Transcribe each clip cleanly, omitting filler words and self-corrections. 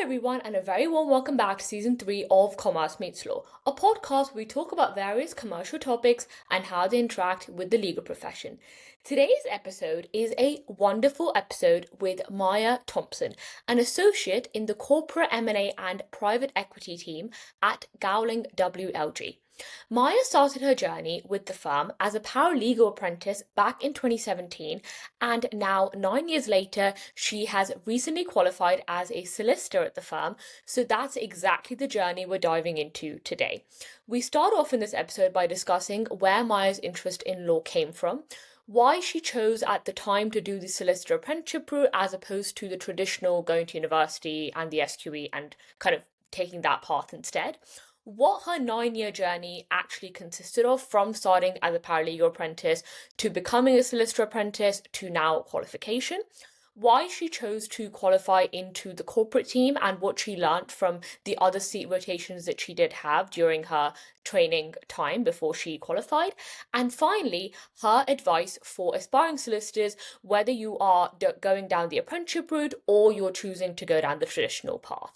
Hi everyone, and a very warm welcome back to season 3 of Commerce Meets Law, a podcast where we talk about various commercial topics and how they interact with the legal profession. Today's episode is a wonderful episode with Maya Thompson, an associate in the corporate M&A and private equity team at Gowling WLG. Maya started her journey with the firm as a paralegal apprentice back in 2017, and now 9 years later, she has recently qualified as a solicitor at the firm. So that's exactly the journey we're diving into today. We start off in this episode by discussing where Maya's interest in law came from, why she chose at the time to do the solicitor apprenticeship route as opposed to the traditional going to university and the SQE and kind of taking that path instead, what her 9 year journey actually consisted of, from starting as a paralegal apprentice to becoming a solicitor apprentice to now qualification, why she chose to qualify into the corporate team and what she learnt from the other seat rotations that she did have during her training time before she qualified, and finally her advice for aspiring solicitors, whether you are going down the apprenticeship route or you're choosing to go down the traditional path.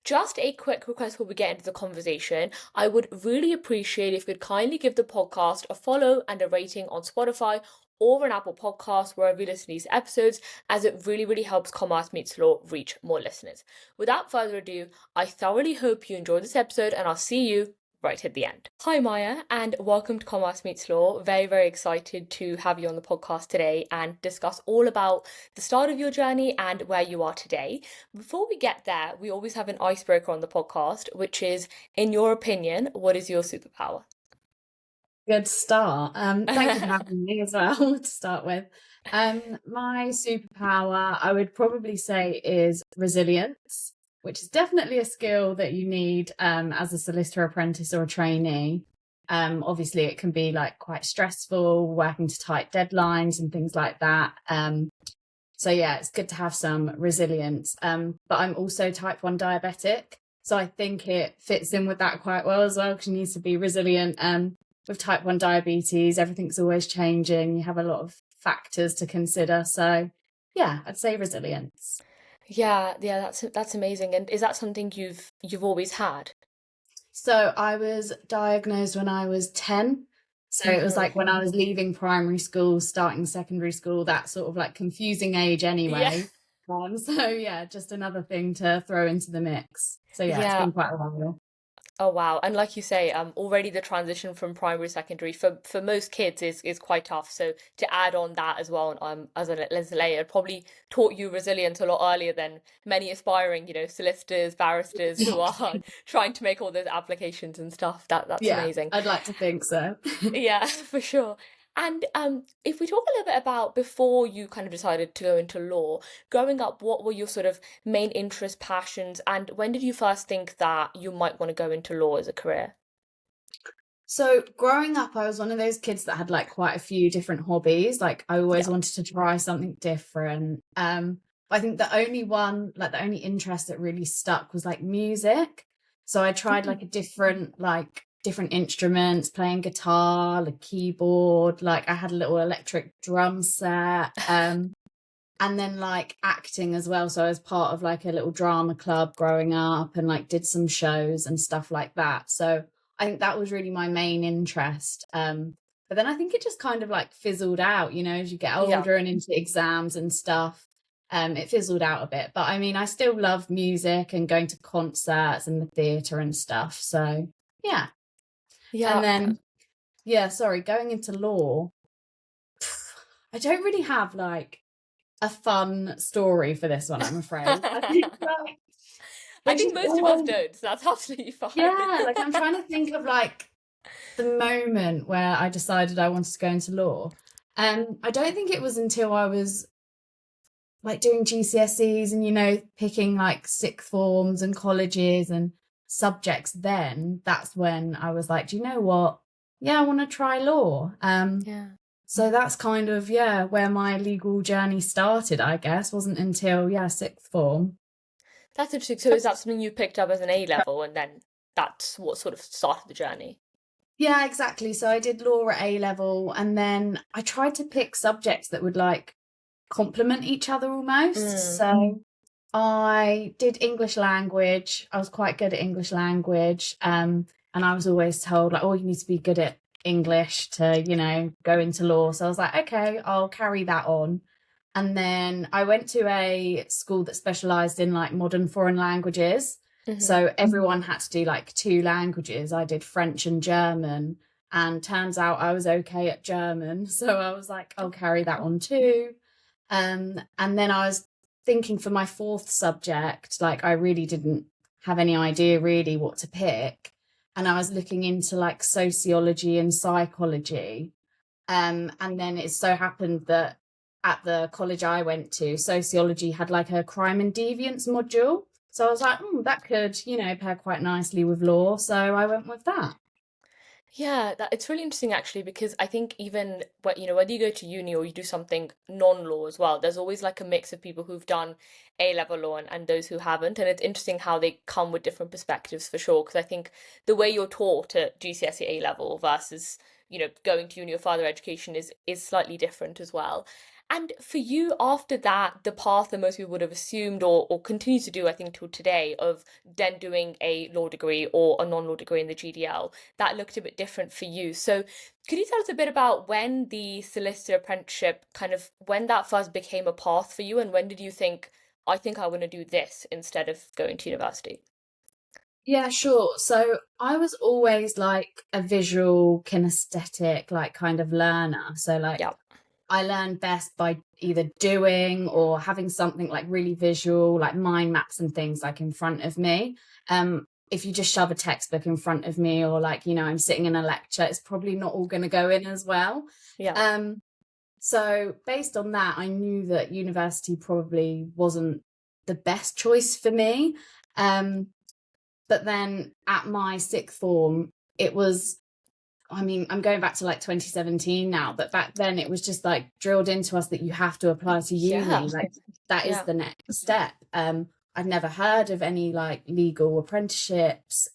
Just a quick request before we get into the conversation. I would really appreciate if you could kindly give the podcast a follow and a rating on Spotify or an Apple Podcast, wherever you listen to these episodes, as it really helps Commerce Meets Law reach more listeners. Without further ado, I thoroughly hope you enjoyed this episode, and I'll see you right at the end. Hi Maya, and welcome to Commerce Meets Law. Very excited to have you on the podcast today and discuss all about the start of your journey and where you are today. Before we get there, we always have an icebreaker on the podcast, which is, in your opinion, what is your superpower? Good start. Thank you for having me as well to start with. My superpower, I would probably say, is resilience, which is definitely a skill that you need as a solicitor apprentice or a trainee. Obviously, it can be like quite stressful, working to tight deadlines and things like that. So yeah, it's good to have some resilience. But I'm also type 1 diabetic, so I think it fits in with that quite well as well, because you need to be resilient. With type 1 diabetes, everything's always changing. You have a lot of factors to consider. So yeah, I'd say resilience. Yeah, that's amazing. And is that something you've always had? So I was diagnosed when I was 10. So it was like when I was leaving primary school, starting secondary school, that sort of like confusing age Yeah. anyway. So yeah, just another thing to throw into the mix. So yeah, it's Yeah. been quite a while. Oh wow. And like you say, already the transition from primary to secondary for most kids is quite tough. So to add on that as well, as a layer, probably taught you resilience a lot earlier than many aspiring, solicitors, barristers who are trying to make all those applications and stuff. That's Yeah, amazing. I'd like to think so. Yeah, for sure. And if we talk a little bit about before you kind of decided to go into law, growing up, what were your sort of main interests, passions, and when did you first think that you might want to go into law as a career? So growing up, I was one of those kids that had like quite a few different hobbies. Like I always Yeah. wanted to try something different. I think the only interest that really stuck was like music. So I tried like different instruments, playing guitar, like keyboard, like I had a little electric drum set. And then like acting as well. So I was part of like a little drama club growing up and like did some shows and stuff like that. So I think that was really my main interest. But then I think it just kind of like fizzled out, as you get Yeah. older and into exams and stuff. It fizzled out a bit. But I mean, I still love music and going to concerts and the theatre and stuff. So yeah. And Yeah. then, going into law, I don't really have like a fun story for this one, I'm afraid. I think like I it's think just most of us all don't, so that's absolutely fine. yeah, like I'm trying to think of like the moment where I decided I wanted to go into law. I don't think it was until I was like doing GCSEs and picking like sixth forms and colleges and subjects, then that's when I was like, do you know what? Yeah, I want to try law. Yeah. So that's kind of, where my legal journey started, I guess. Wasn't until, sixth form. That's interesting. So is that something you picked up as an A level and then that's what sort of started the journey? Yeah, exactly. So I did law at A level, and then I tried to pick subjects that would like complement each other almost. So I did English language. I was quite good at English language. And I was always told like, oh, you need to be good at English to, go into law. So I was like, okay, I'll carry that on. And then I went to a school that specialized in like modern foreign languages. Hmm. So everyone had to do like two languages. I did French and German. And turns out I was okay at German. So I was like, I'll carry that on too. And then I was thinking for my fourth subject, like I really didn't have any idea really what to pick. And I was looking into like sociology and psychology. And then it so happened that at the college I went to, sociology had like a crime and deviance module. So I was like, that could, pair quite nicely with law. So I went with that. Yeah, it's really interesting actually because I think even whether you go to uni or you do something non-law as well, there's always like a mix of people who've done A-level law and those who haven't, and it's interesting how they come with different perspectives for sure. Because I think the way you're taught at GCSE A-level versus going to uni or further education is slightly different as well. And for you, after that, the path that most people would have assumed or continue to do, I think, till today, of then doing a law degree or a non-law degree in the GDL, that looked a bit different for you. So could you tell us a bit about when the solicitor apprenticeship when that first became a path for you and when did you think, I think I want to do this instead of going to university? Yeah, sure. So I was always like a visual kinesthetic, like kind of learner. So like Yeah. I learn best by either doing or having something like really visual, like mind maps and things like in front of me. If you just shove a textbook in front of me or like, I'm sitting in a lecture, it's probably not all going to go in as well. Yeah. Um, so based on that, I knew that university probably wasn't the best choice for me. Um, but then at my sixth form, it was, I mean, I'm going back to like 2017 now, but back then it was just like drilled into us that you have to apply to Yeah. uni. Like that is Yeah. the next step. I'd never heard of any like legal apprenticeships.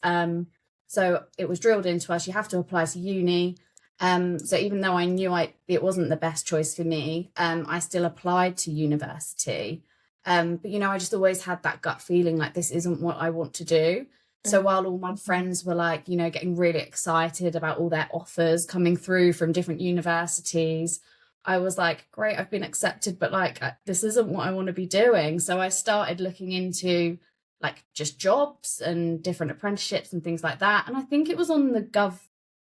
So it was drilled into us, you have to apply to uni. So even though I knew it wasn't the best choice for me, I still applied to university. But I just always had that gut feeling like this isn't what I want to do. So Mm. while all my friends were like, getting really excited about all their offers coming through from different universities, I was like, great, I've been accepted, but like, this isn't what I want to be doing. So I started looking into like just jobs and different apprenticeships and things like that. And I think it was on the Gov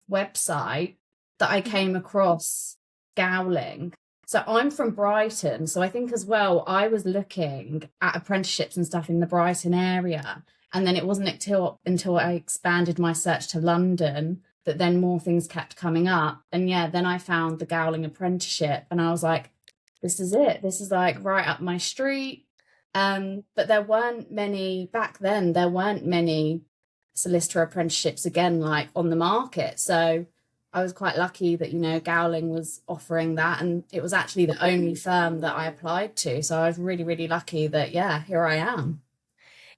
website that I Mhm. came across Gowling. So I'm from Brighton. So I think as well, I was looking at apprenticeships and stuff in the Brighton area. And then it wasn't until I expanded my search to London that then more things kept coming up. And yeah, then I found the Gowling apprenticeship and I was like, this is it. This is like right up my street. But there weren't many back then, there weren't many solicitor apprenticeships again, like on the market. So I was quite lucky that, Gowling was offering that. And it was actually the only firm that I applied to. So I was really, really lucky that, yeah, here I am.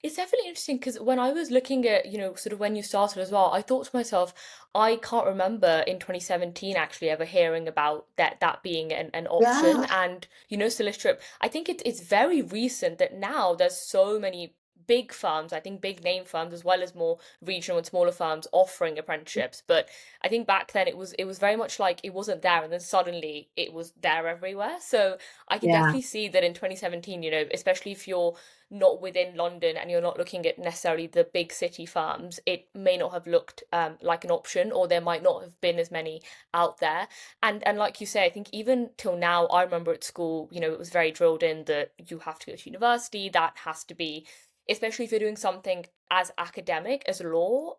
It's definitely interesting because when I was looking at, sort of when you started as well, I thought to myself, I can't remember in 2017 actually ever hearing about that being an option. Yeah. And, Solicitor, I think it's very recent that now there's so many big firms, I think big name firms as well as more regional and smaller firms offering apprenticeships. But I think back then it was very much like it wasn't there and then suddenly it was there everywhere. So I can Yeah. definitely see that in 2017, especially if you're not within London and you're not looking at necessarily the big city farms, it may not have looked like an option, or there might not have been as many out there. And like you say, I think even till now, I remember at school, it was very drilled in that you have to go to university. That has to be, especially if you're doing something as academic as law,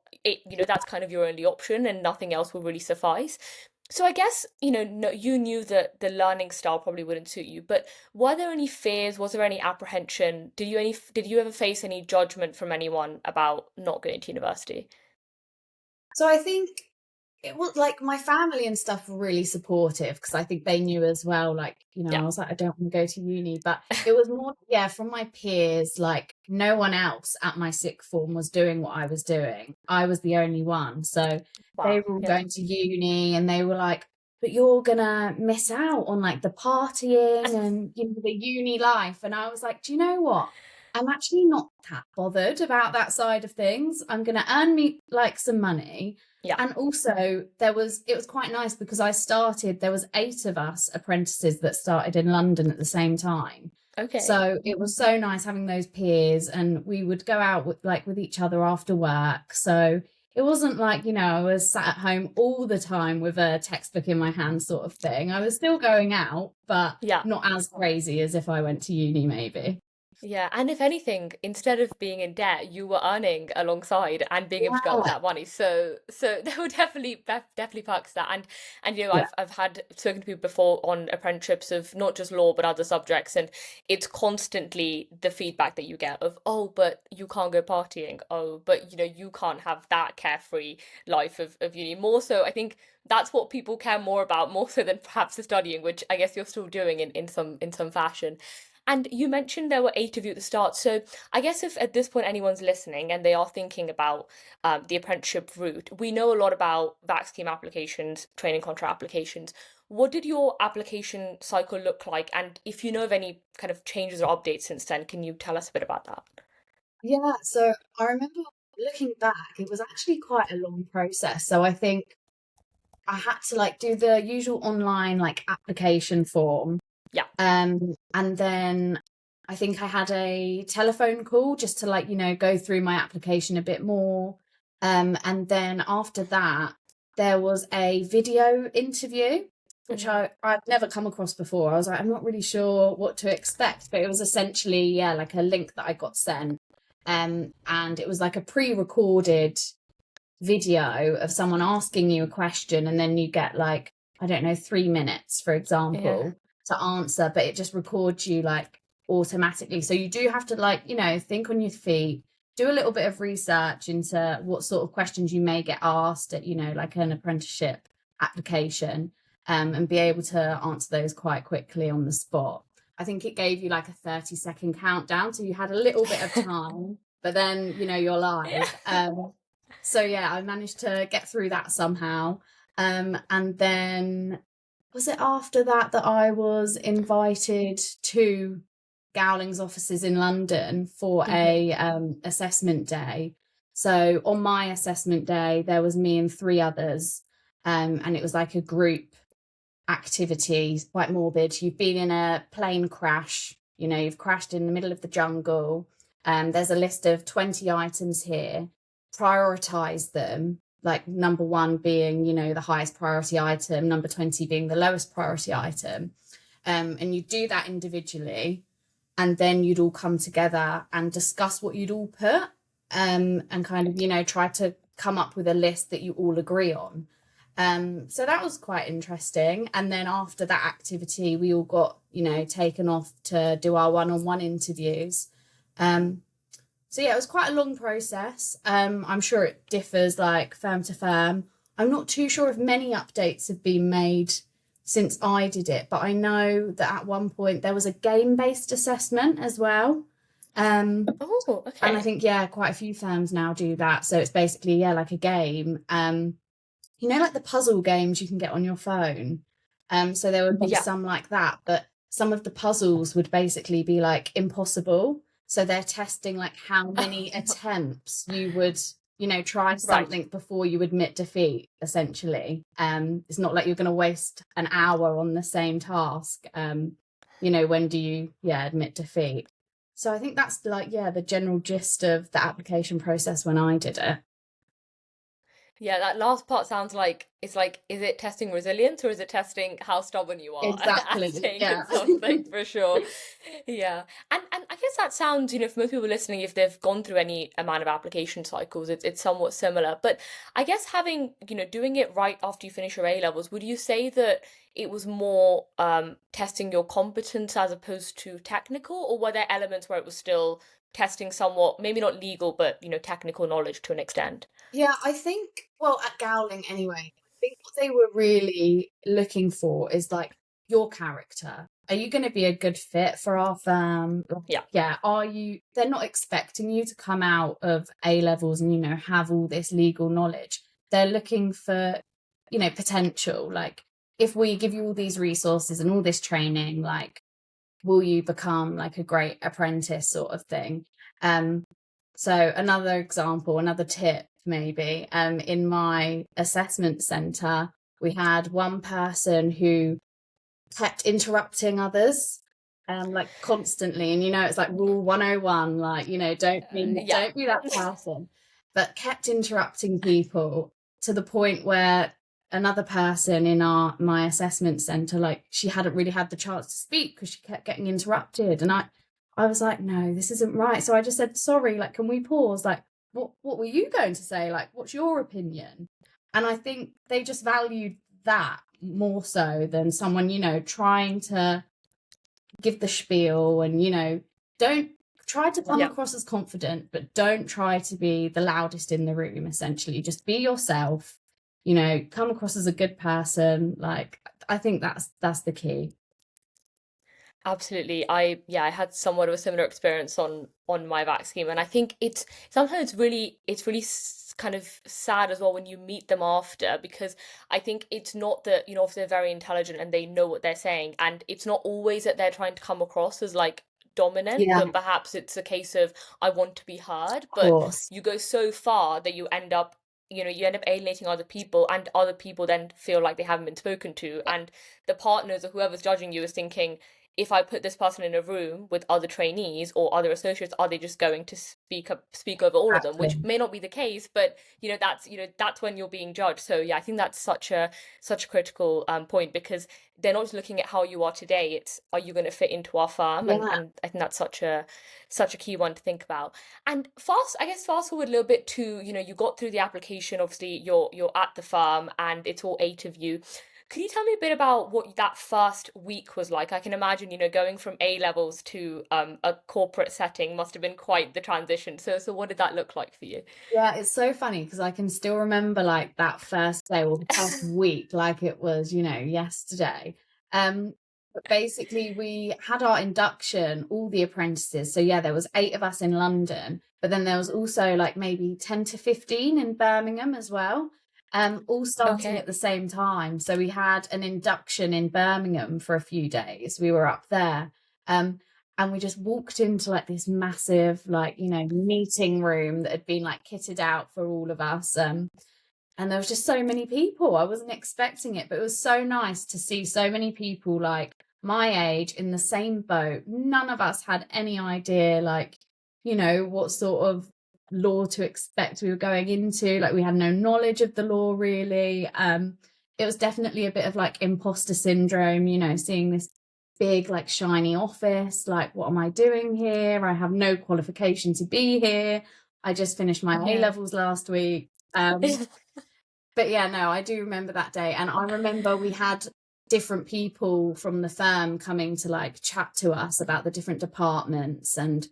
that's kind of your only option, and nothing else will really suffice. So I guess, no, you knew that the learning style probably wouldn't suit you, but were there any fears? Was there any apprehension? Did you ever face any judgment from anyone about not going to university? So I think it was like my family and stuff were really supportive because I think they knew as well, like, Yeah. I was like, I don't want to go to uni. But it was more, yeah, from my peers, like no one else at my sixth form was doing what I was doing. I was the only one. So they Wow. were all Yeah. going to uni and they were like, but you're gonna miss out on like the partying and the uni life. And I was like, do you know what? I'm actually not that bothered about that side of things. I'm going to earn me like some money. Yeah. And also it was quite nice because there was 8 of us apprentices that started in London at the same time. Okay. So it was so nice having those peers, and we would go out with each other after work. So it wasn't like, I was sat at home all the time with a textbook in my hand sort of thing. I was still going out, but Yeah. not as crazy as if I went to uni, maybe. Yeah, and if anything, instead of being in debt, you were earning alongside and being able to go out with Yeah. that money. So there were definitely perks to that. And Yeah. I've had spoken to people before on apprenticeships of not just law but other subjects, and it's constantly the feedback that you get of, oh, but you can't go partying. Oh, but you can't have that carefree life of uni. More so, I think that's what people care more about, more so than perhaps the studying, which I guess you're still doing in some fashion. And you mentioned there were 8 of you at the start. So I guess if at this point anyone's listening and they are thinking about the apprenticeship route, we know a lot about VAC scheme applications, training contract applications. What did your application cycle look like? And if you know of any kind of changes or updates since then, can you tell us a bit about that? Yeah, so I remember looking back, it was actually quite a long process. So I think I had to like do the usual online like application form. Yeah. And then I think I had a telephone call just to like, go through my application a bit more. And then after that, there was a video interview, which Mm. I've never come across before. I was like, I'm not really sure what to expect, but it was essentially, yeah, like a link that I got sent. And it was like a pre-recorded video of someone asking you a question, and then you get like, I don't know, 3 minutes, for Yeah. example, to answer, but it just records you like automatically. So you do have to like, think on your feet, do a little bit of research into what sort of questions you may get asked at, like an apprenticeship application, and be able to answer those quite quickly on the spot. I think it gave you like a 30-second countdown. So you had a little bit of time, but then, you're Yeah. live. So yeah, I managed to get through that somehow. And then was it after that that I was invited to Gowling's offices in London for Hmm. a assessment day? So on my assessment day, there was me and 3 others, and it was like a group activity, quite morbid. You've been in a plane crash, you've crashed in the middle of the jungle. There's a list of 20 items here. Prioritize them, like number 1 being, the highest priority item, number 20 being the lowest priority item. And you do that individually, and then you'd all come together and discuss what you'd all put, and kind of, try to come up with a list that you all agree on. So that was quite interesting. And then after that activity, we all got, taken off to do our one-on-one interviews. So yeah, it was quite a long process. I'm sure it differs like firm to firm. I'm not too sure if many updates have been made since I did it, but I know that at one point there was a game-based assessment as well. Oh, And I okay. think, yeah, quite a few firms now do that. So it's basically, yeah, like a game. Like the puzzle games you can get on your phone. So there would be Yeah. some like that, but some of the puzzles would basically be like impossible. So they're testing like how many attempts you would, try Right. something before you admit defeat, essentially. It's not like you're going to waste an hour on the same task. When do you, yeah, admit defeat? So I think that's like, yeah, the general gist of the application process when I did it. Yeah, that last part sounds like it's like, is it testing resilience or is it testing how stubborn you are at Exactly. staying Yeah. in something for sure? Yeah. And I guess that sounds, for most people listening, if they've gone through any amount of application cycles, it's somewhat similar. But I guess having, doing it right after you finish your A levels, would you say that it was more testing your competence as opposed to technical, or were there elements where it was still testing somewhat, maybe not legal, but technical knowledge to an extent? Yeah, I think, well, at Gowling anyway, I think what they were really looking for is like your character. Are you going to be a good fit for our firm? Like, Yeah. yeah, they're not expecting you to come out of A levels and, have all this legal knowledge. They're looking for, potential. Like, if we give you all these resources and all this training, like, will you become like a great apprentice sort of thing. So another example, another tip maybe, in my assessment centre, we had one person who kept interrupting others, like constantly. And it's like rule 101, like, don't be Yeah. that person, but kept interrupting people to the point where another person in my assessment centre, like, she hadn't really had the chance to speak because she kept getting interrupted. And I was like, no, this isn't right. So I just said, sorry, like, can we pause? Like, what were you going to say? Like, what's your opinion? And I think they just valued that more so than someone, trying to give the spiel and, don't try to come Yeah. across as confident, but don't try to be the loudest in the room, essentially. Just be yourself, come across as a good person. Like, I think that's the key. Absolutely. I had somewhat of a similar experience on my vac scheme, and I think it's sometimes it's really kind of sad as well when you meet them after, because I think it's not that, if they're very intelligent and they know what they're saying, and it's not always that they're trying to come across as like dominant, Yeah, but perhaps it's a case of I want to be heard, of but course. you go so far that you end up alienating other people, and other people then feel like they haven't been spoken to, and the partners or whoever's judging you is thinking, if I put this person in a room with other trainees or other associates, are they just going to speak over all of them? Which Exactly. may not be the case, but that's when you're being judged. So yeah, I think that's such a critical point, because they're not just looking at how you are today. It's, are you going to fit into our firm? And Yeah. and I think that's such a key one to think about. And fast forward a little bit to, you got through the application. Obviously, you're at the firm, and it's all eight of you. Could you tell me a bit about what that first week was like? I can imagine, going from A levels to a corporate setting must have been quite the transition. So what did that look like for you? Yeah, it's so funny because I can still remember like that first day or the first week like it was, yesterday. But basically we had our induction, all the apprentices. So yeah, there was 8 of us in London, but then there was also like maybe 10 to 15 in Birmingham as well. All starting at Okay. the same time. So we had an induction in Birmingham for a few days. We were up there. And we just walked into like this massive like meeting room that had been like kitted out for all of us, and there was just so many people. I wasn't expecting it, but it was so nice to see so many people like my age in the same boat. None of us had any idea like what sort of law to expect we were going into. Like, we had no knowledge of the law really. It was definitely a bit of like imposter syndrome, seeing this big like shiny office, like, what am I doing here? I have no qualification to be here. I just finished my A Yeah. levels last week. But yeah, no, I do remember that day. And I remember we had different people from the firm coming to like chat to us about the different departments, and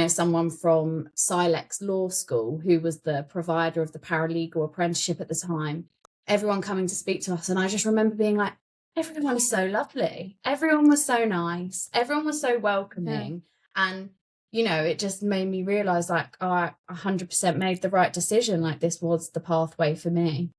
someone from Silex Law School, who was the provider of the paralegal apprenticeship at the time, everyone coming to speak to us. And I just remember being like, everyone was so lovely, everyone was so nice, everyone was so Yeah. welcoming. And it just made me realize like, oh, I 100% made the right decision. Like, this was the pathway for me.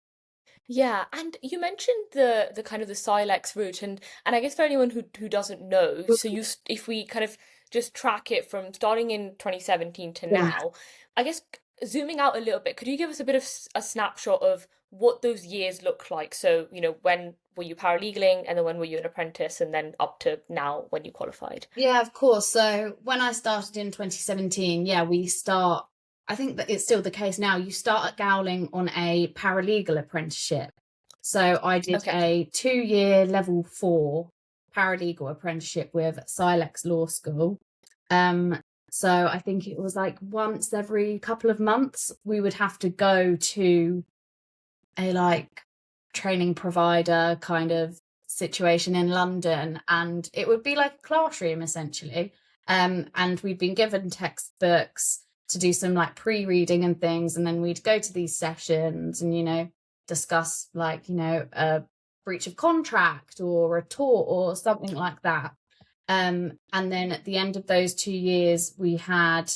Yeah, and you mentioned the kind of the Silex route, and I guess for anyone who doesn't know, so if we kind of just track it from starting in 2017 to Yeah. now, I guess zooming out a little bit, could you give us a bit of a snapshot of what those years look like? So, when were you paralegaling, and then when were you an apprentice, and then up to now when you qualified? Yeah, of course. So when I started in 2017, yeah, I think that it's still the case now. You start at Gowling on a paralegal apprenticeship. So I did Okay. a 2-year level 4 paralegal apprenticeship with Silex Law School. Um, so I think it was like once every couple of months, we would have to go to a like training provider kind of situation in London, and it would be like a classroom essentially. And we'd been given textbooks to do some like pre-reading and things, and then we'd go to these sessions and discuss like a breach of contract or a tort or something like that. And then at the end of those 2 years we had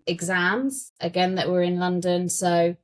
exams again that were in London. So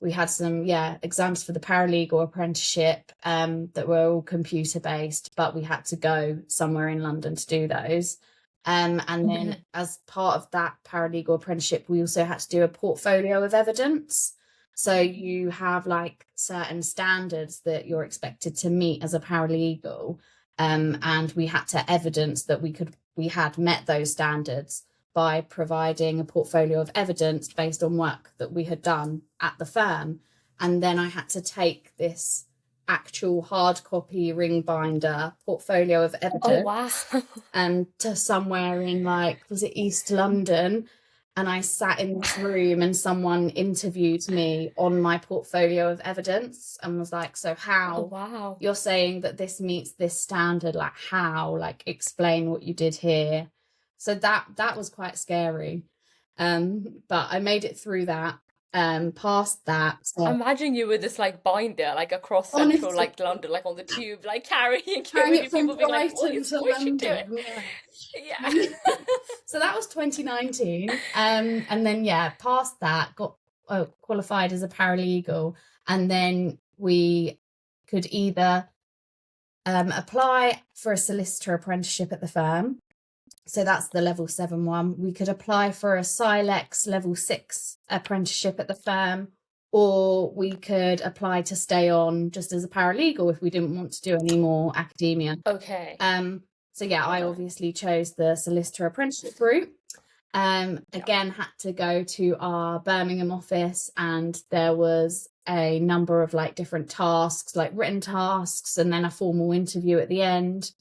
we had some exams for the paralegal apprenticeship that were all computer based, but we had to go somewhere in London to do those. And then as part of that paralegal apprenticeship, we also had to do a portfolio of evidence. So you have like certain standards that you're expected to meet as a paralegal. And we had to evidence that we had met those standards by providing a portfolio of evidence based on work that we had done at the firm. And then I had to take this actual hard copy ring binder portfolio of Oh, evidence wow. to somewhere in like, was it East London? And I sat in this room and someone interviewed me on my portfolio of evidence and was like, so Oh, how wow. you're saying that this meets this standard, like how, like explain what you did here. So that was quite scary. But I made it through that, past that. So Imagine you with this like binder, like across central honestly, like London, like on the tube, like carrying it carrying with it you, from people being like, Brighton to what is she doing? London, yeah. Yeah. So that was 2019. And then past that, got qualified as a paralegal, and then we could either apply for a solicitor apprenticeship at the firm. So that's the level 7 one. We could apply for a Silex level 6 apprenticeship at the firm, or we could apply to stay on just as a paralegal if we didn't want to do any more academia. Okay. So I obviously chose the solicitor apprenticeship route. Again, had to go to our Birmingham office, and there was a number of like different tasks, like written tasks, and then a formal interview at the end.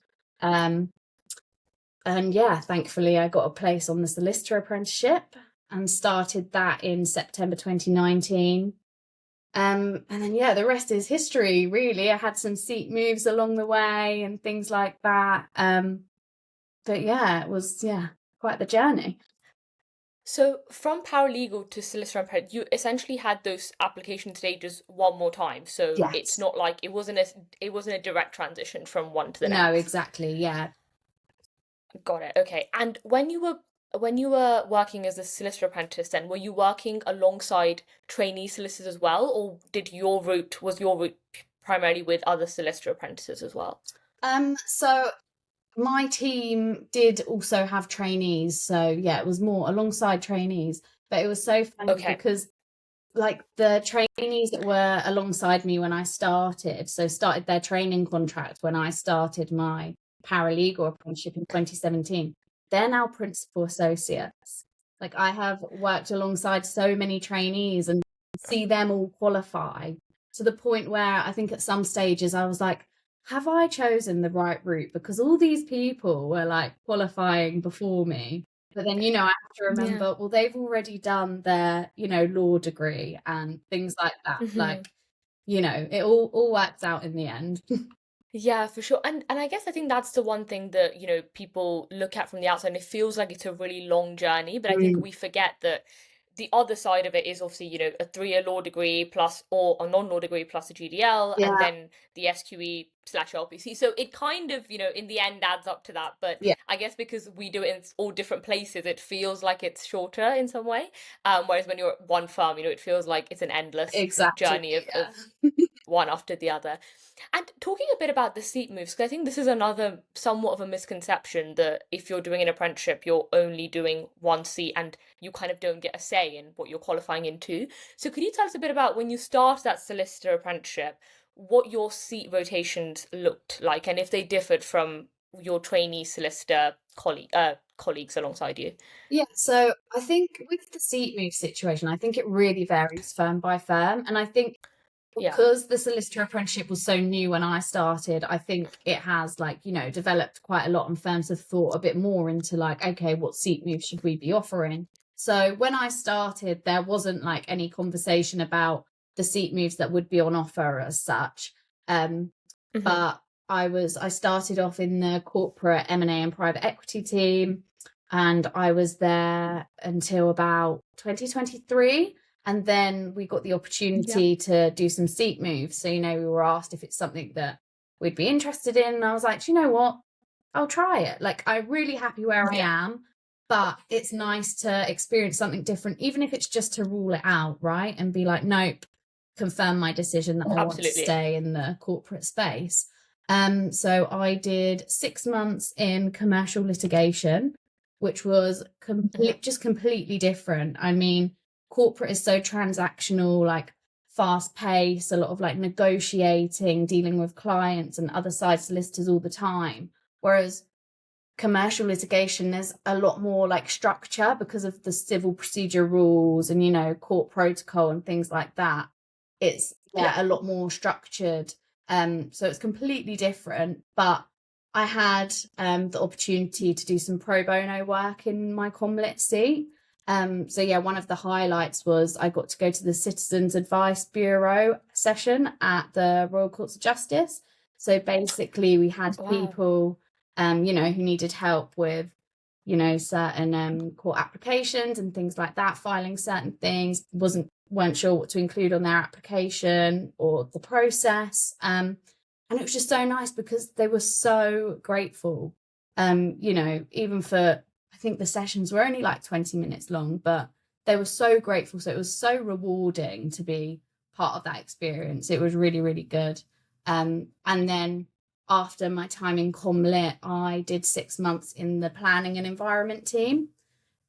And thankfully I got a place on the solicitor apprenticeship and started that in September 2019. And then the rest is history, really. I had some seat moves along the way and things like that. But it was quite the journey. So from paralegal to solicitor apprentice, you essentially had those application stages one more time. So it's Yes. not like it wasn't a direct transition from one to the No, next. exactly. Yeah. Got it. Okay. And when you were working as a solicitor apprentice, then were you working alongside trainee solicitors as well, or was your route primarily with other solicitor apprentices as well? So my team did also have trainees. So it was more alongside trainees. But it was so funny Okay. because like the trainees that were alongside me when I started their training contract when I started my paralegal apprenticeship in 2017. They're now principal associates. Like I have worked alongside so many trainees and see them all qualify to the point where I think at some stages I was like, have I chosen the right route? Because all these people were like qualifying before me. But then, I have to Yeah. remember, well, they've already done their, law degree and things like that. Hmm. Like, it all works out in the end. Yeah, for sure. And I guess I think that's the one thing that, people look at from the outside and it feels like it's a really long journey, but I think Mm, we forget that the other side of it is obviously, a 3 year law degree plus or a non-law degree plus a GDL and yeah, then the SQE/LPC. So it kind of, in the end adds up to that. But yeah, I guess because we do it in all different places, it feels like it's shorter in some way. Whereas when you're at one firm, it feels like it's an endless exactly. journey of Yeah. one after the other. And talking a bit about the seat moves, because I think this is another somewhat of a misconception that if you're doing an apprenticeship, you're only doing one seat and you kind of don't get a say in what you're qualifying into. So could you tell us a bit about when you started that solicitor apprenticeship, what your seat rotations looked like and if they differed from your trainee solicitor colleagues alongside you? Yeah, so I think with the seat move situation, I think it really varies firm by firm. And I think Yeah. because the solicitor apprenticeship was so new when I started, I think it has developed quite a lot, and firms have thought a bit more into like, okay, what seat move should we be offering? So when I started, there wasn't like any conversation about the seat moves that would be on offer as such. Um, Hmm. but I started off in the corporate M&A and private equity team, and I was there until about 2023. And then we got the Yeah. opportunity to do some seat moves. So, we were asked if it's something that we'd be interested in. And I was like, do you know what? I'll try it. Like, I'm really happy where I Yeah. am, but it's nice to experience something different, even if it's just to rule it out, right? And be like, nope, confirmed my decision that I want to Absolutely. stay in the corporate space. So I did 6 months in commercial litigation, which was just completely different. I mean, corporate is so transactional, like fast paced, a lot of like negotiating, dealing with clients and other side solicitors all the time. Whereas commercial litigation, there's a lot more like structure because of the civil procedure rules and, you know, court protocol and things like that. It's a lot more structured. So it's completely different. But I had the opportunity to do some pro bono work in my comlit seat. So yeah, one of the highlights was I got to go to the Citizens Advice Bureau session at the Royal Courts of Justice. So basically we had people you know, who needed help with, you know, certain court applications and things like that, filing certain things, weren't sure what to include on their application or the process. And it was just so nice because they were so grateful. You know, even for, I think the sessions were only like 20 minutes long, but they were so grateful. So it was so rewarding to be part of that experience. It was really, really good. And then after my time in Comlit, I did 6 months in the planning and environment team.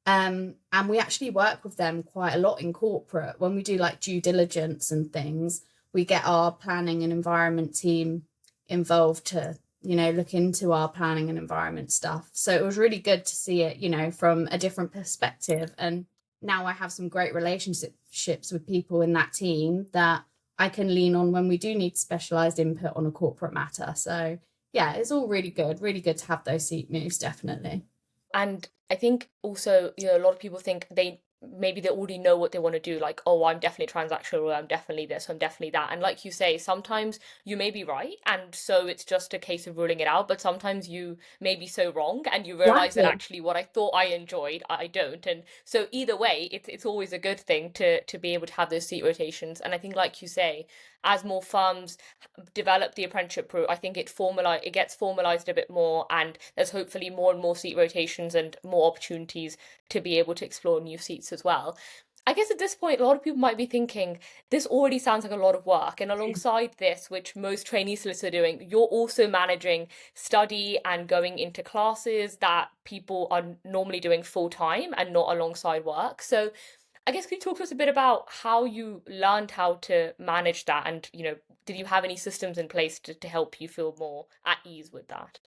And we actually work with them quite a lot in corporate. When we do like due diligence and things, we get our planning and environment team involved to, you know, look into our planning and environment stuff. So it was really good to see it, you know, from a different perspective. And now I have some great relationships with people in that team that I can lean on when we do need specialized input on a corporate matter. So yeah, it's all really good to have those seat moves, definitely. And I think also, you know, a lot of people think maybe they already know what they want to do, like, oh, I'm definitely transactional, or I'm definitely this, I'm definitely that. And like you say, sometimes you may be right, and so it's just a case of ruling it out, but sometimes you may be so wrong and you realize that Exactly. actually what I thought I enjoyed, I don't. And so either way, it's always a good thing to be able to have those seat rotations. And I think, like you say, as more firms develop the apprenticeship route, I think it gets formalized a bit more, and there's hopefully more and more seat rotations and more opportunities to be able to explore new seats as well. I guess at this point, a lot of people might be thinking, this already sounds like a lot of work. And alongside this, which most trainee solicitors are doing, you're also managing study and going into classes that people are normally doing full time and not alongside work. So I guess can you talk to us a bit about how you learned how to manage that, and you know, did you have any systems in place to help you feel more at ease with that?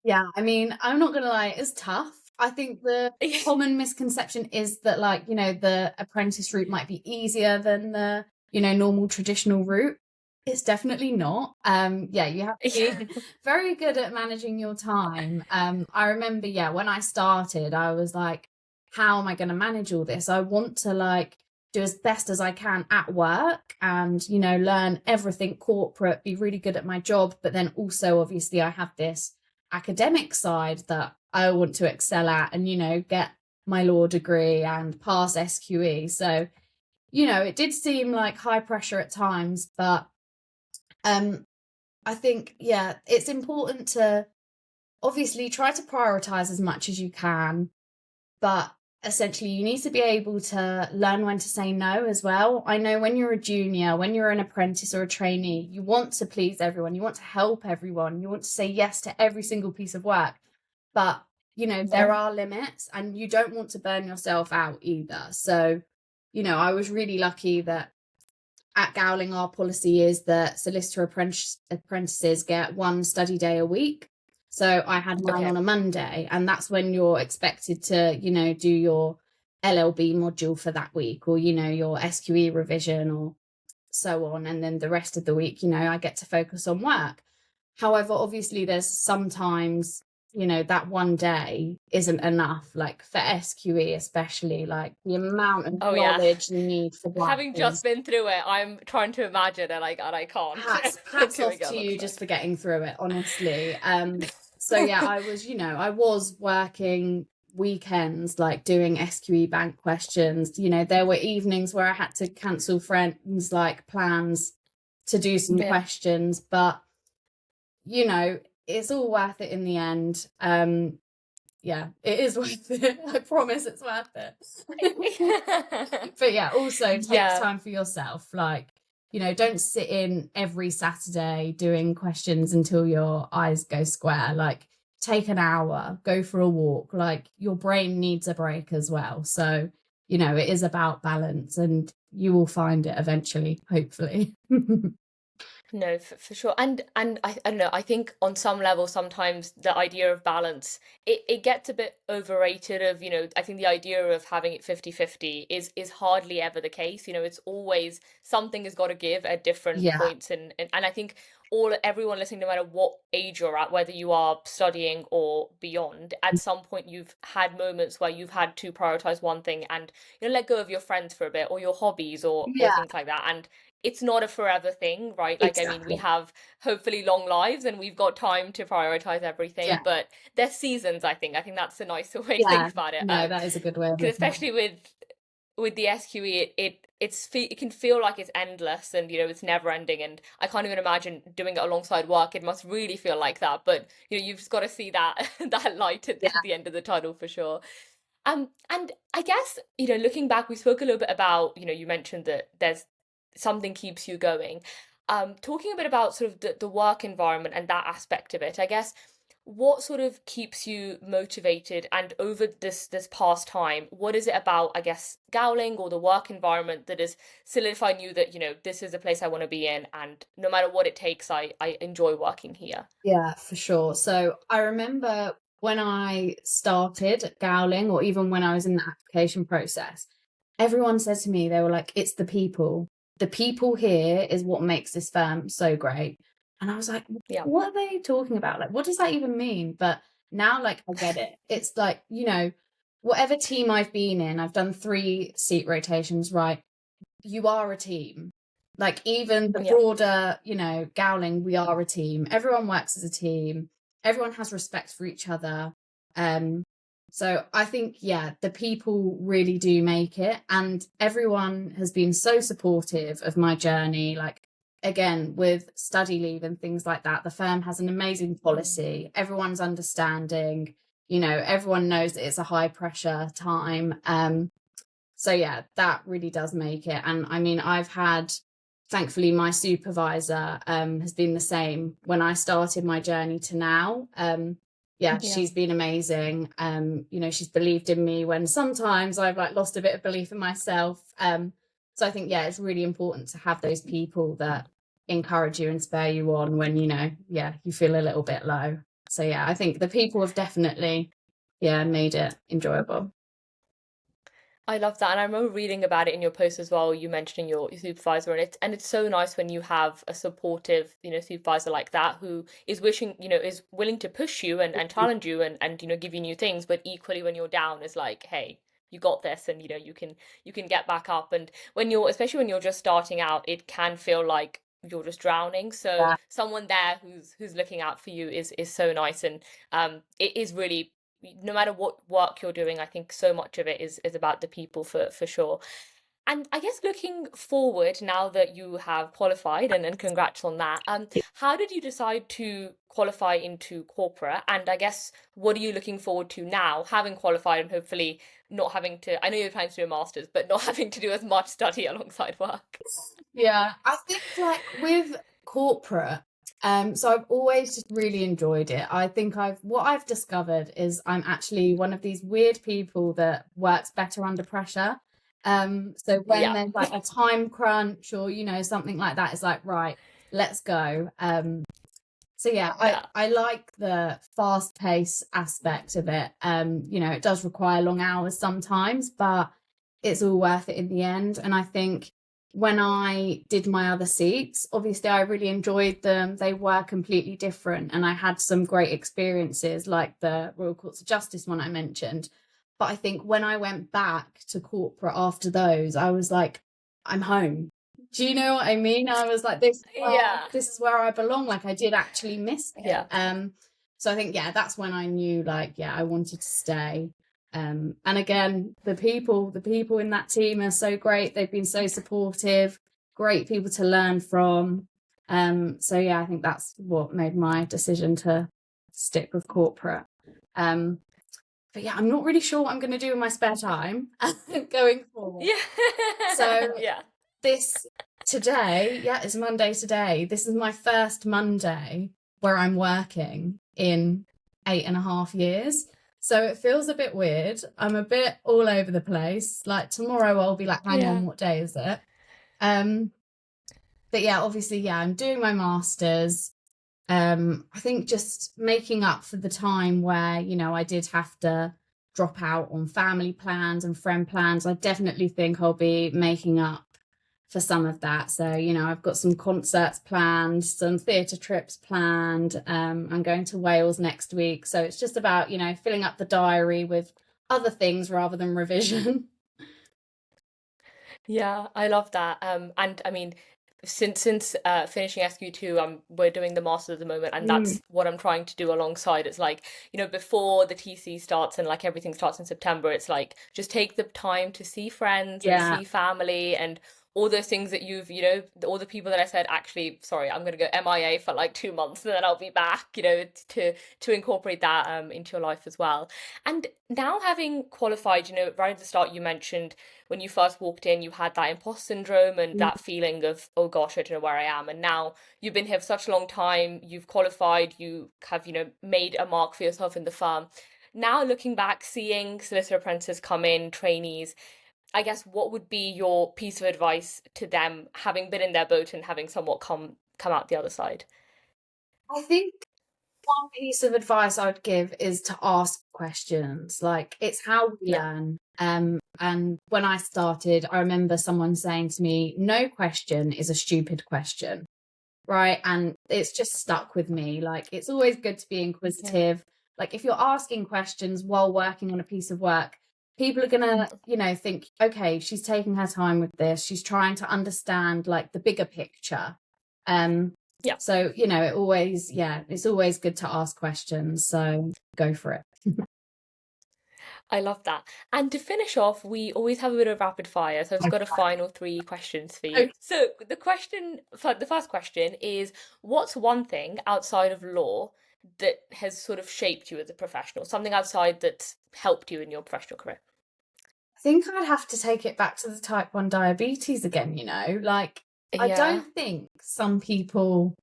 Yeah, I mean, I'm not gonna lie, it's tough. I think the common misconception is that, like, you know, the apprentice route might be easier than the, you know, normal traditional route. It's definitely not. Yeah, you have to be very good at managing your time. I remember, yeah, when I started, I was like, how am I going to manage all this? I want to like do as best as I can at work and, you know, learn everything corporate, be really good at my job. But then also, obviously, I have this academic side that I want to excel at and, you know, get my law degree and pass SQE. So, you know, it did seem like high pressure at times, but I think, yeah, it's important to obviously try to prioritize as much as you can, but essentially you need to be able to learn when to say no as well. I know when you're a junior, when you're an apprentice or a trainee, you want to please everyone, you want to help everyone, you want to say yes to every single piece of work. But, you know, there are limits and you don't want to burn yourself out either. So, you know, I was really lucky that at Gowling, our policy is that solicitor apprentices get one study day a week. So I had mine on a Monday, and that's when you're expected to, you know, do your LLB module for that week, or, you know, your SQE revision or so on. And then the rest of the week, you know, I get to focus on work. However, obviously, there's sometimes, you know, that one day isn't enough, like for SQE, especially, like the amount of Oh yeah. knowledge you need for that Having just is been through it, I'm trying to imagine, and I can't hats doing off it, to looks you just like. for getting through it, honestly. So yeah, I was, you know, I was working weekends, like doing SQE bank questions. You know, there were evenings where I had to cancel friends like plans to do some Yeah. questions, but you know, it's all worth it in the end. Yeah, it is worth it. I promise it's worth it. But yeah, also take Yeah. time for yourself. Like, don't sit in every Saturday doing questions until your eyes go square. Like, take an hour, go for a walk. Like, your brain needs a break as well. So, it is about balance, and you will find it eventually, hopefully. No, for sure. And I don't know, I think on some level sometimes the idea of balance it gets a bit overrated of, I think the idea of having it 50-50 is hardly ever the case. It's always something has got to give at different Yeah, points and I think everyone listening, no matter what age you're at, whether you are studying or beyond, at some point you've had moments where you've had to prioritize one thing and let go of your friends for a bit or your hobbies or yeah, things like that. And it's not a forever thing, right? Like, I mean, we exactly. have hopefully long lives and we've got time to prioritize everything, Yeah, but there's seasons, I think. I think that's a nicer way to think yeah. about it. No, that is a good way of Because looking at it. especially with the SQE, it can feel like it's endless and it's never ending. And I can't even imagine doing it alongside work. It must really feel like that. But you've just got to see that that light Yeah, at the end of the tunnel for sure. And I guess, looking back, we spoke a little bit about, you mentioned that there's something keeps you going. Talking a bit about sort of the work environment and that aspect of it, I guess, what sort of keeps you motivated and over this past time, what is it about, I guess, Gowling or the work environment that has solidified you that, this is a place I want to be in and no matter what it takes, I enjoy working here. yeah, for sure. So I remember when I started at Gowling, or even when I was in the application process, everyone said to me, they were like, it's the people. The people here is what makes this firm so great. And I was like, Yeah. what are they talking about? Like, what does that even mean? But now, like, I get it. It's like, whatever team I've been in, I've done 3 seat rotations, right? You are a team. Like, even the Yeah. broader, Gowling, we are a team. Everyone works as a team. Everyone has respect for each other. Um, so I think, yeah, the people really do make it. And everyone has been so supportive of my journey. Like, again, with study leave and things like that, the firm has an amazing policy. Everyone's understanding, everyone knows that it's a high pressure time. So yeah, that really does make it. And I mean, thankfully, my supervisor has been the same when I started my journey to now. Yeah, Yeah. she's been amazing. She's believed in me when sometimes I've like lost a bit of belief in myself. So I think, yeah, it's really important to have those people that encourage you and spur you on when, you feel a little bit low. So yeah, I think the people have definitely, made it enjoyable. I love that, and I remember reading about it in your post as well. You mentioning your supervisor, and it's so nice when you have a supportive, supervisor like that who is is willing to push you and challenge you and give you new things, but equally when you're down is like, hey, you got this, and you can get back up. And especially when you're just starting out, it can feel like you're just drowning. So Yeah. someone there who's looking out for you is so nice, and it is really no matter what work you're doing, I think so much of it is about the people for sure. And I guess looking forward now that you have qualified and congrats on that, how did you decide to qualify into corporate? And I guess what are you looking forward to now, having qualified and hopefully not having to, I know you're planning to do a master's, but not having to do as much study alongside work. Yeah, I think like with corporate, so I've always just really enjoyed it. I think what I've discovered is I'm actually one of these weird people that works better under pressure. So when Yeah. there's like a time crunch or something like that, it's like, right, let's go. So yeah, I Yeah. I like the fast pace aspect of it. It does require long hours sometimes, but it's all worth it in the end. And I think when I did my other seats, obviously I really enjoyed them. They were completely different, and I had some great experiences, like the Royal Courts of Justice one I mentioned. But I think when I went back to corporate after those, I was like, I'm home. Do you know what I mean? I was like, Yeah. this is where I belong. Like, I did actually miss it. Yeah. So I think, yeah, that's when I knew, like, yeah, I wanted to stay. And again, the people in that team are so great. They've been so supportive, great people to learn from. So yeah, I think that's what made my decision to stick with corporate. But yeah, I'm not really sure what I'm going to do in my spare time going forward. Yeah. So Yeah. this Today, yeah, it's Monday today. This is my first Monday where I'm working in 8.5 years. So it feels a bit weird. I'm a bit all over the place. Like tomorrow I'll be like, hang on, Yeah. what day is it? Um, but yeah, obviously, yeah, I'm doing my masters. I think just making up for the time where, I did have to drop out on family plans and friend plans. I definitely think I'll be making up for some of that. So, I've got some concerts planned, some theatre trips planned. I'm going to Wales next week. So it's just about, filling up the diary with other things rather than revision. Yeah, I love that. And I mean, since finishing SQ2, we're doing the masters at the moment, and Mm, that's what I'm trying to do alongside. It's like, before the TC starts and like everything starts in September, it's like just take the time to see friends and yeah. see family and all those things that all the people that I said, actually, sorry, I'm gonna go MIA for like 2 months and then I'll be back, to incorporate that into your life as well. And now having qualified, right at the start, you mentioned when you first walked in, you had that imposter syndrome and Mm. that feeling of, oh gosh, I don't know where I am. And now you've been here for such a long time, you've qualified, you have, made a mark for yourself in the firm. Now looking back, seeing solicitor apprentices come in, trainees, I guess what would be your piece of advice to them, having been in their boat and having somewhat come out the other side? I think one piece of advice I would give is to ask questions. Like it's how we Yeah, learn. And when I started, I remember someone saying to me, "No question is a stupid question." Right. And it's just stuck with me. Like it's always good to be yeah, inquisitive. Like if you're asking questions while working on a piece of work, people are gonna, think, okay, she's taking her time with this. She's trying to understand like the bigger picture. Um, yeah. so, it's always good to ask questions. So go for it. I love that. And to finish off, we always have a bit of rapid fire. So I've just got a final three questions for you. Okay. So the first question is, what's one thing outside of law that has sort of shaped you as a professional? Something outside that's helped you in your professional career? I think I'd have to take it back to the type 1 diabetes again, like I Yeah, don't think some people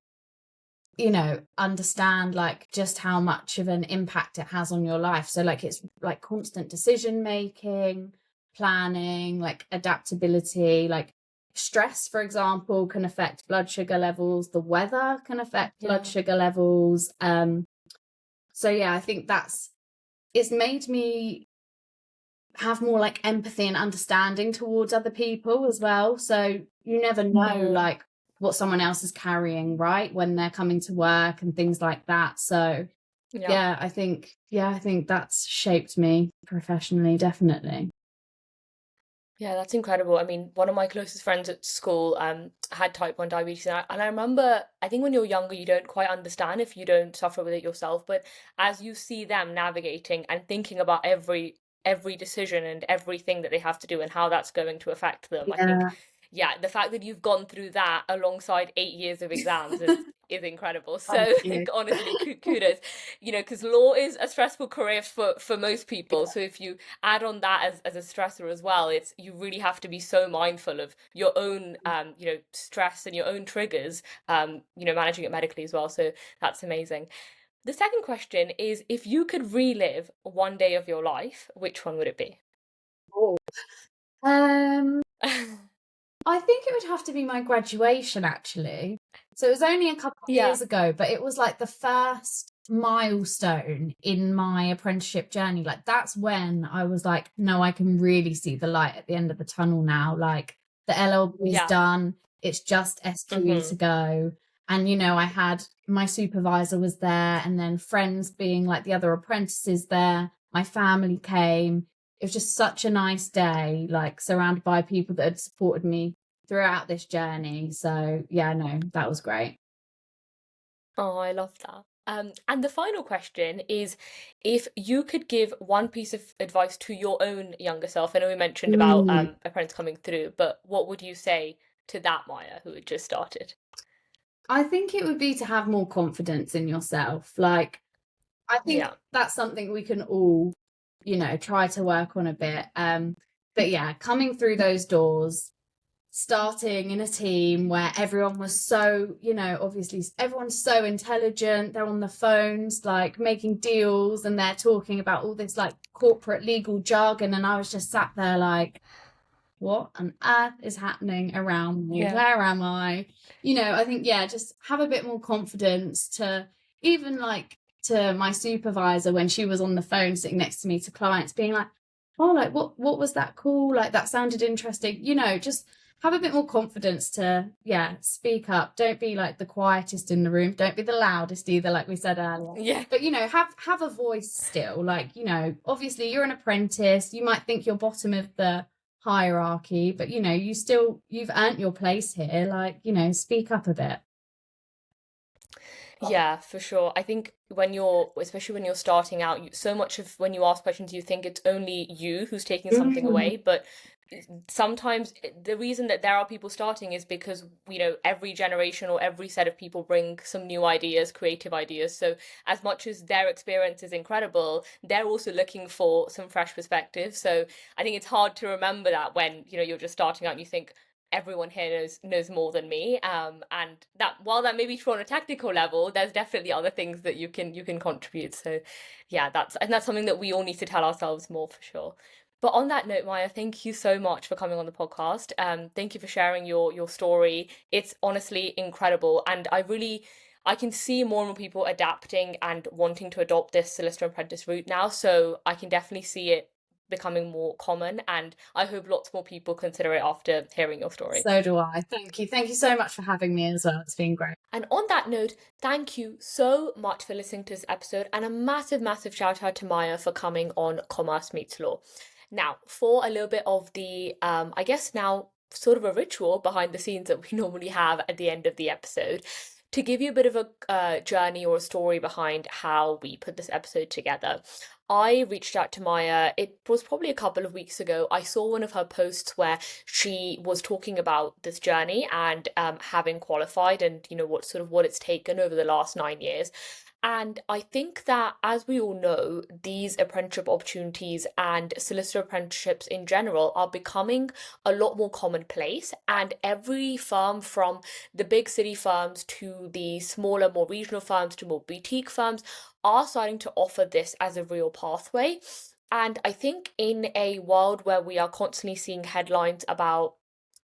understand like just how much of an impact it has on your life. So like it's like constant decision making, planning, like adaptability, like stress, for example, can affect blood sugar levels. The weather can affect blood yeah, sugar levels. So yeah, I think it's made me have more like empathy and understanding towards other people as well. So you never know hmm, like what someone else is carrying, right? When they're coming to work and things like that. So yeah. I think that's shaped me professionally, definitely. Yeah, that's incredible. I mean, one of my closest friends at school had type 1 diabetes, and I remember, I think when you're younger, you don't quite understand if you don't suffer with it yourself, but as you see them navigating and thinking about every decision and everything that they have to do and how that's going to affect them, I think, Yeah, yeah, the fact that you've gone through that alongside 8 years of exams is incredible. thank So you. honestly, kudos, because law is a stressful career for most people. Yeah, So if you add on that as a stressor as well, it's you really have to be so mindful of your own stress and your own triggers, managing it medically as well. So that's amazing. The second question is, if you could relive one day of your life, which one would it be? cool. I think it would have to be my graduation, actually. So it was only a couple of Yeah, years ago, but it was like the first milestone in my apprenticeship journey. Like that's when I was like, no, I can really see the light at the end of the tunnel now. Like the LLB is yeah. done. It's just S3 to Hmm. go. And I had my supervisor was there, and then friends being like the other apprentices there. My family came. It was just such a nice day, like surrounded by people that had supported me throughout this journey. So yeah, no, that was great. Oh, I love that. And the final question is, if you could give one piece of advice to your own younger self, I know we mentioned about Mm. apprentice coming through, but what would you say to that Maya who had just started? I think it would be to have more confidence in yourself. Like, I think Yeah, that's something we can all, try to work on a bit. But yeah, coming through those doors, starting in a team where everyone was so, obviously everyone's so intelligent, they're on the phones like making deals, and they're talking about all this like corporate legal jargon, and I was just sat there like, what on earth is happening around me? Yeah. Where am I? I think, yeah, just have a bit more confidence to even like to my supervisor when she was on the phone sitting next to me to clients, being like, oh, like what was that cool? Like that sounded interesting. Just have a bit more confidence to, yeah, speak up. Don't be like the quietest in the room. Don't be the loudest either, like we said earlier. Yeah. But have a voice still. Like, obviously you're an apprentice. You might think you're bottom of the hierarchy, but you've earned your place here. Like, speak up a bit. Yeah, for sure. I think especially when you're starting out, so much of when you ask questions, you think it's only you who's taking something away. But sometimes the reason that there are people starting is because, every generation or every set of people bring some new ideas, creative ideas. So as much as their experience is incredible, they're also looking for some fresh perspective. So I think it's hard to remember that when, you're just starting out and you think, everyone here knows more than me, and that while that may be true on a technical level, there's definitely other things that you can contribute. So yeah, that's something that we all need to tell ourselves more, for sure. But on that note, Maya, thank you so much for coming on the podcast. Thank you for sharing your story. It's honestly incredible, and I can see more and more people adapting and wanting to adopt this solicitor apprentice route now. So I can definitely see it becoming more common, and I hope lots more people consider it after hearing your story. So do I. Thank you. Thank you so much for having me as well. It's been great. And on that note, thank you so much for listening to this episode, and a massive, massive shout out to Maya for coming on Commerce Meets Law. Now, for a little bit of the, I guess now, sort of a ritual behind the scenes that we normally have at the end of the episode, to give you a bit of a journey or a story behind how we put this episode together. I reached out to Maya, it was probably a couple of weeks ago. I saw one of her posts where she was talking about this journey and having qualified, and what it's taken over the last 9 years. And I think that, as we all know, these apprenticeship opportunities and solicitor apprenticeships in general are becoming a lot more commonplace. And every firm, from the big city firms to the smaller, more regional firms to more boutique firms, are starting to offer this as a real pathway. And I think in a world where we are constantly seeing headlines about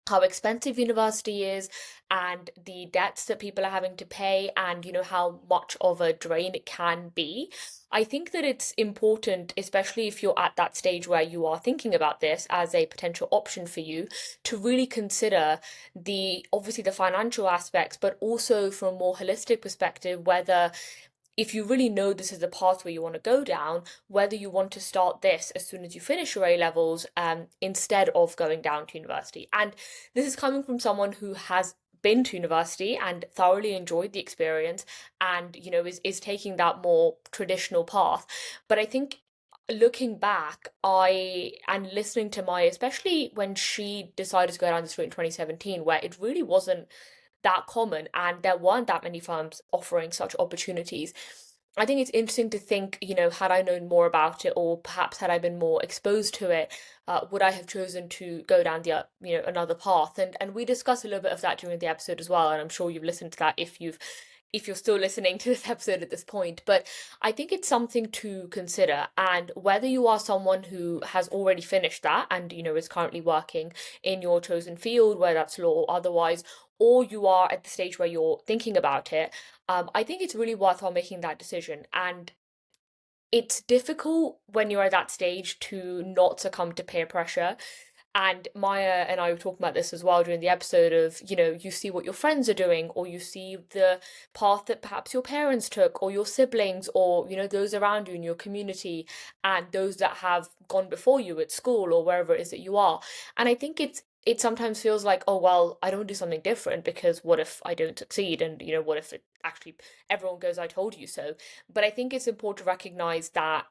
how expensive university is and the debts that people are having to pay, and how much of a drain it can be, I think that it's important, especially if you're at that stage where you are thinking about this as a potential option for you, to really consider obviously the financial aspects, but also from a more holistic perspective, whether, if you really know this is the pathway you want to go down, whether you want to start this as soon as you finish your A levels, instead of going down to university. And this is coming from someone who has been to university and thoroughly enjoyed the experience, and is taking that more traditional path. But I think, looking back, and listening to Maya, especially when she decided to go down this route in 2017, where it really wasn't that common and there weren't that many firms offering such opportunities, I think it's interesting to think, had I known more about it, or perhaps had I been more exposed to it, would I have chosen to go down the, another path? And we discussed a little bit of that during the episode as well, and I'm sure you've listened to that if you're still listening to this episode at this point. But I think it's something to consider, and whether you are someone who has already finished that and is currently working in your chosen field, whether that's law or otherwise, or you are at the stage where you're thinking about it, I think it's really worthwhile making that decision. And it's difficult when you're at that stage to not succumb to peer pressure. And Maya and I were talking about this as well during the episode of, you see what your friends are doing, or you see the path that perhaps your parents took, or your siblings, or, those around you in your community, and those that have gone before you at school or wherever it is that you are. And I think it sometimes feels like, oh, well, I don't do something different, because what if I don't succeed? And, what if it actually everyone goes, I told you so? But I think it's important to recognize that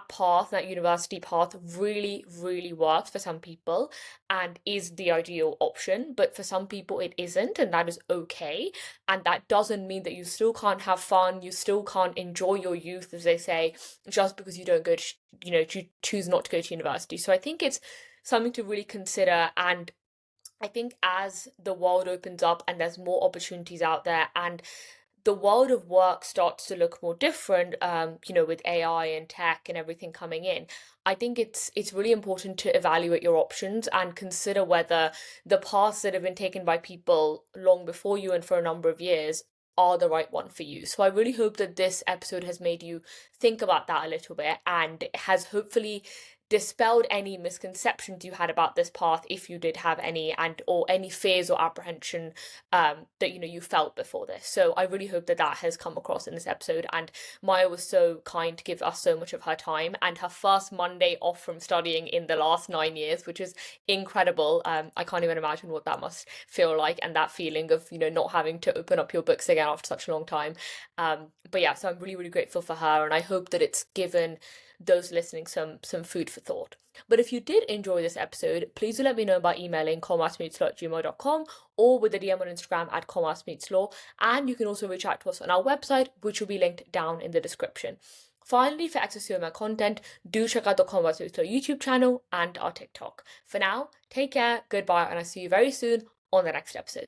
path, that university path, really, really works for some people and is the ideal option. But for some people, it isn't, and that is okay. And that doesn't mean that you still can't have fun, you still can't enjoy your youth, as they say, just because you don't go to, you choose not to go to university. So I think it's something to really consider. And I think as the world opens up and there's more opportunities out there and the world of work starts to look more different, with AI and tech and everything coming in, I think it's really important to evaluate your options and consider whether the paths that have been taken by people long before you and for a number of years are the right one for you. So I really hope that this episode has made you think about that a little bit and has hopefully dispelled any misconceptions you had about this path, if you did have any, and or any fears or apprehension that you felt before this. So I really hope that that has come across in this episode. And Maya was so kind to give us so much of her time and her first Monday off from studying in the last 9 years, which is incredible. I can't even imagine what that must feel like, and that feeling of not having to open up your books again after such a long time. But yeah, so I'm really, really grateful for her, and I hope that it's given those listening some food for thought. But if you did enjoy this episode, please do let me know by emailing commercemeetslaw@gmail.com or with a DM on Instagram at commercemeetslaw. And you can also reach out to us on our website, which will be linked down in the description. Finally, for access to my content, do check out the Commerce Meets Law YouTube channel and our TikTok. For now, take care, goodbye, and I'll see you very soon on the next episode.